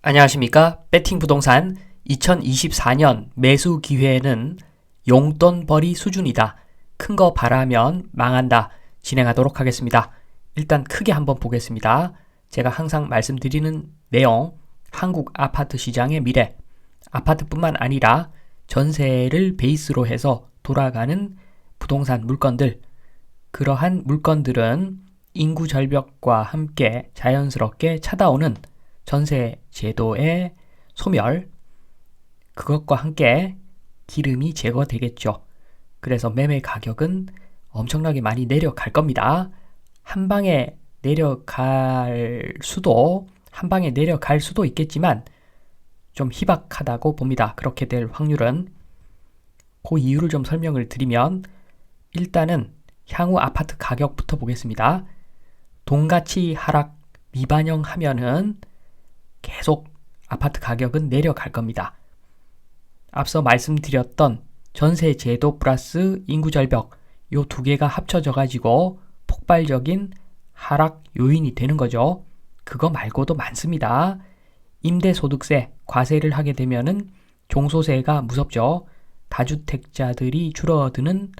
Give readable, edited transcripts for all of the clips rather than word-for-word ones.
안녕하십니까? 배팅 부동산 2024년 매수 기회는 용돈벌이 수준이다. 큰 거 바라면 망한다. 진행하도록 하겠습니다. 일단 크게 한번 보겠습니다. 제가 항상 말씀드리는 내용, 한국 아파트 시장의 미래, 아파트뿐만 아니라 전세를 베이스로 해서 돌아가는 부동산 물건들, 그러한 물건들은 인구 절벽과 함께 자연스럽게 찾아오는 전세 제도의 소멸, 그것과 함께 기름이 제거되겠죠. 그래서 매매 가격은 엄청나게 많이 내려갈 겁니다. 한 방에 내려갈 수도 있겠지만 좀 희박하다고 봅니다. 그렇게 될 확률은. 그 이유를 좀 설명을 드리면, 일단은 향후 아파트 가격부터 보겠습니다. 동가치 하락 미반영하면은 계속 아파트 가격은 내려갈 겁니다. 앞서 말씀드렸던 전세 제도 플러스 인구 절벽, 요 두 개가 합쳐져 가지고 폭발적인 하락 요인이 되는 거죠. 그거 말고도 많습니다. 임대소득세, 과세를 하게 되면은 종소세가 무섭죠. 다주택자들이 줄어드는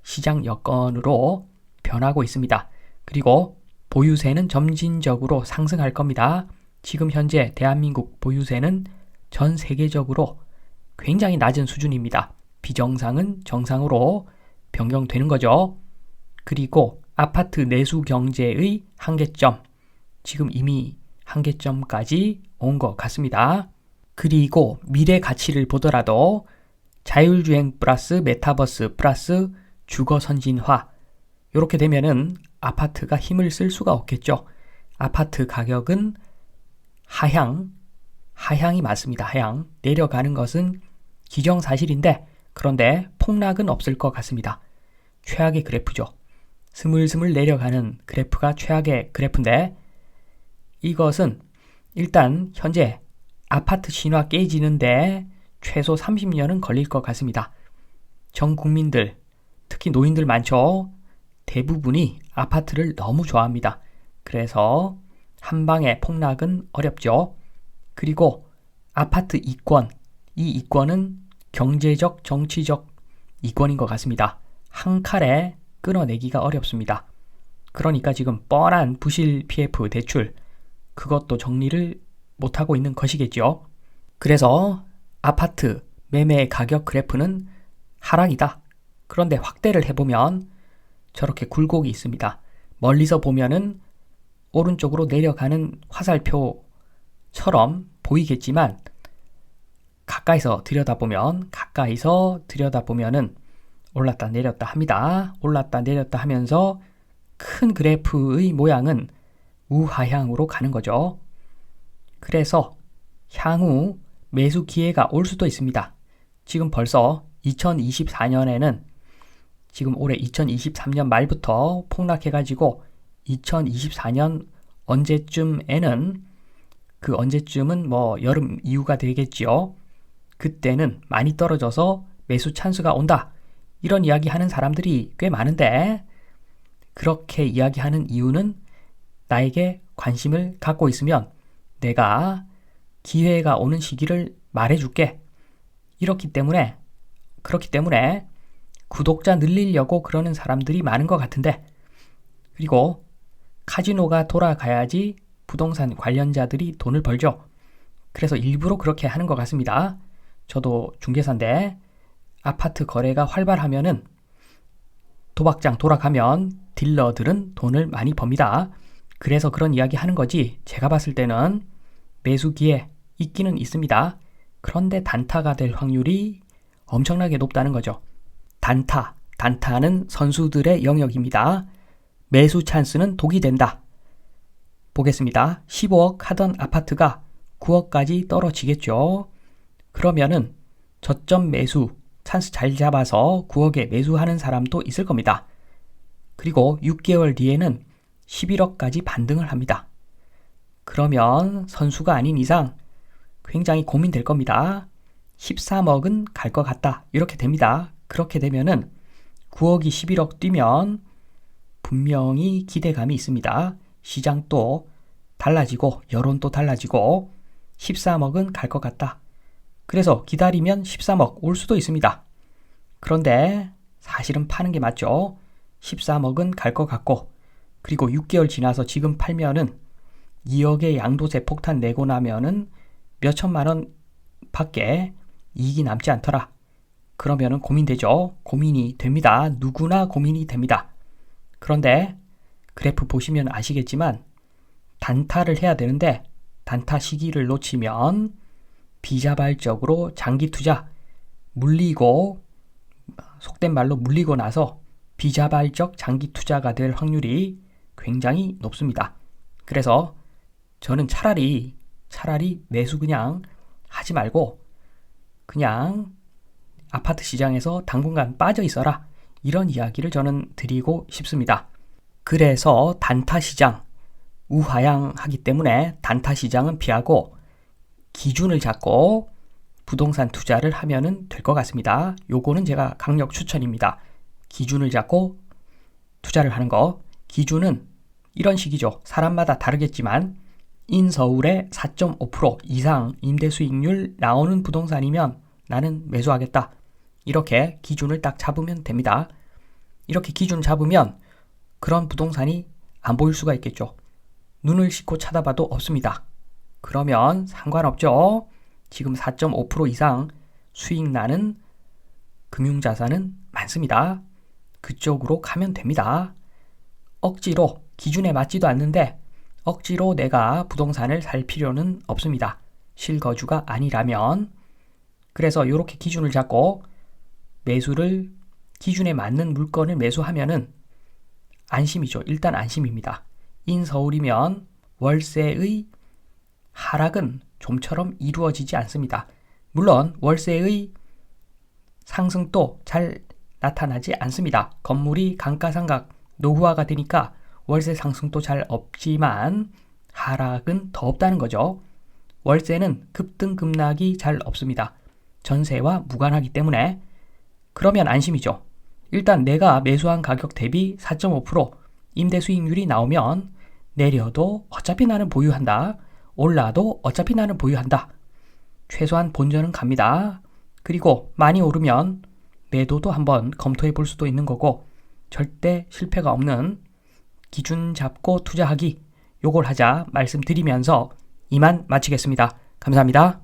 시장 여건으로 변하고 있습니다. 그리고 보유세는 점진적으로 상승할 겁니다. 지금 현재 대한민국 보유세는 전 세계적으로 굉장히 낮은 수준입니다. 비정상은 정상으로 변경되는 거죠. 그리고 아파트 내수 경제의 한계점, 지금 이미 한계점까지 온 것 같습니다. 그리고 미래 가치를 보더라도 자율주행 플러스 메타버스 플러스 주거 선진화, 이렇게 되면은 아파트가 힘을 쓸 수가 없겠죠. 아파트 가격은 하향이 맞습니다. 하향. 내려가는 것은 기정사실인데, 그런데 폭락은 없을 것 같습니다. 최악의 그래프죠. 스물스물 내려가는 그래프가 최악의 그래프인데, 이것은 일단 현재 아파트 신화 깨지는데 최소 30년은 걸릴 것 같습니다. 전 국민들, 특히 노인들 많죠. 대부분이 아파트를 너무 좋아합니다. 그래서 한 방에 폭락은 어렵죠. 그리고 아파트 이권, 이 이권은 경제적, 정치적 이권인 것 같습니다. 한 칼에 끊어내기가 어렵습니다. 그러니까 지금 뻔한 부실 PF 대출, 그것도 정리를 못하고 있는 것이겠죠. 그래서 아파트 매매 가격 그래프는 하락이다. 그런데 확대를 해보면 저렇게 굴곡이 있습니다. 멀리서 보면은 오른쪽으로 내려가는 화살표처럼 보이겠지만, 가까이서 들여다보면은 올랐다 내렸다 합니다. 올랐다 내렸다 하면서 큰 그래프의 모양은 우하향으로 가는 거죠. 그래서 향후 매수 기회가 올 수도 있습니다. 지금 벌써 2024년에는 지금 올해 2023년 말부터 폭락해가지고 2024년 언제쯤에는, 그 언제쯤은 여름 이후가 되겠지요. 그때는 많이 떨어져서 매수 찬스가 온다. 이런 이야기 하는 사람들이 꽤 많은데, 그렇게 이야기하는 이유는 나에게 관심을 갖고 있으면 내가 기회가 오는 시기를 말해줄게. 그렇기 때문에 구독자 늘리려고 그러는 사람들이 많은 것 같은데, 그리고 카지노가 돌아가야지 부동산 관련자들이 돈을 벌죠. 그래서 일부러 그렇게 하는 것 같습니다. 저도 중개사인데 아파트 거래가 활발하면은, 도박장 돌아가면 딜러들은 돈을 많이 법니다. 그래서 그런 이야기 하는 거지, 제가 봤을 때는 매수 기회 있기는 있습니다. 그런데 단타가 될 확률이 엄청나게 높다는 거죠. 단타는 선수들의 영역입니다. 매수 찬스는 독이 된다. 보겠습니다. 15억 하던 아파트가 9억까지 떨어지겠죠. 그러면은 저점 매수 찬스 잘 잡아서 9억에 매수하는 사람도 있을 겁니다. 그리고 6개월 뒤에는 11억까지 반등을 합니다. 그러면 선수가 아닌 이상 굉장히 고민될 겁니다. 13억은 갈 것 같다. 이렇게 됩니다. 그렇게 되면은 9억이 11억 뛰면 분명히 기대감이 있습니다. 시장도 달라지고 여론도 달라지고 13억은 갈 것 같다. 그래서 기다리면 13억 올 수도 있습니다. 그런데 사실은 파는 게 맞죠. 13억은 갈 것 같고, 그리고 6개월 지나서 지금 팔면은 2억의 양도세 폭탄 내고 나면은 몇 천만 원 밖에 이익이 남지 않더라. 그러면은 고민되죠. 고민이 됩니다. 누구나 고민이 됩니다. 그런데 그래프 보시면 아시겠지만 단타를 해야 되는데 단타 시기를 놓치면 비자발적으로 장기 투자 물리고, 속된 말로 물리고 나서 비자발적 장기 투자가 될 확률이 굉장히 높습니다. 그래서 저는 차라리 매수 그냥 하지 말고 그냥 아파트 시장에서 당분간 빠져 있어라, 이런 이야기를 저는 드리고 싶습니다. 그래서 단타 시장 우하향하기 때문에 단타 시장은 피하고 기준을 잡고 부동산 투자를 하면은 될 것 같습니다. 요거는 제가 강력 추천입니다. 기준을 잡고 투자를 하는 거. 기준은 이런 식이죠. 사람마다 다르겠지만 인서울의 4.5% 이상 임대 수익률 나오는 부동산이면 나는 매수하겠다. 이렇게 기준을 딱 잡으면 됩니다. 이렇게 기준 잡으면 그런 부동산이 안 보일 수가 있겠죠. 눈을 씻고 쳐다봐도 없습니다. 그러면 상관없죠. 지금 4.5% 이상 수익 나는 금융자산은 많습니다. 그쪽으로 가면 됩니다. 억지로 기준에 맞지도 않는데 억지로 내가 부동산을 살 필요는 없습니다. 실거주가 아니라면. 그래서 이렇게 기준을 잡고 매수를 기준에 맞는 물건을 매수하면은 안심이죠. 일단 안심입니다. 인서울이면 월세의 하락은 좀처럼 이루어지지 않습니다. 물론 월세의 상승도 잘 나타나지 않습니다. 건물이 감가상각 노후화가 되니까 월세 상승도 잘 없지만 하락은 더 없다는 거죠. 월세는 급등급락이 잘 없습니다. 전세와 무관하기 때문에. 그러면 안심이죠. 일단 내가 매수한 가격 대비 4.5% 임대 수익률이 나오면 내려도 어차피 나는 보유한다. 올라도 어차피 나는 보유한다. 최소한 본전은 갑니다. 그리고 많이 오르면 매도도 한번 검토해 볼 수도 있는 거고, 절대 실패가 없는 기준 잡고 투자하기, 요걸 하자 말씀드리면서 이만 마치겠습니다. 감사합니다.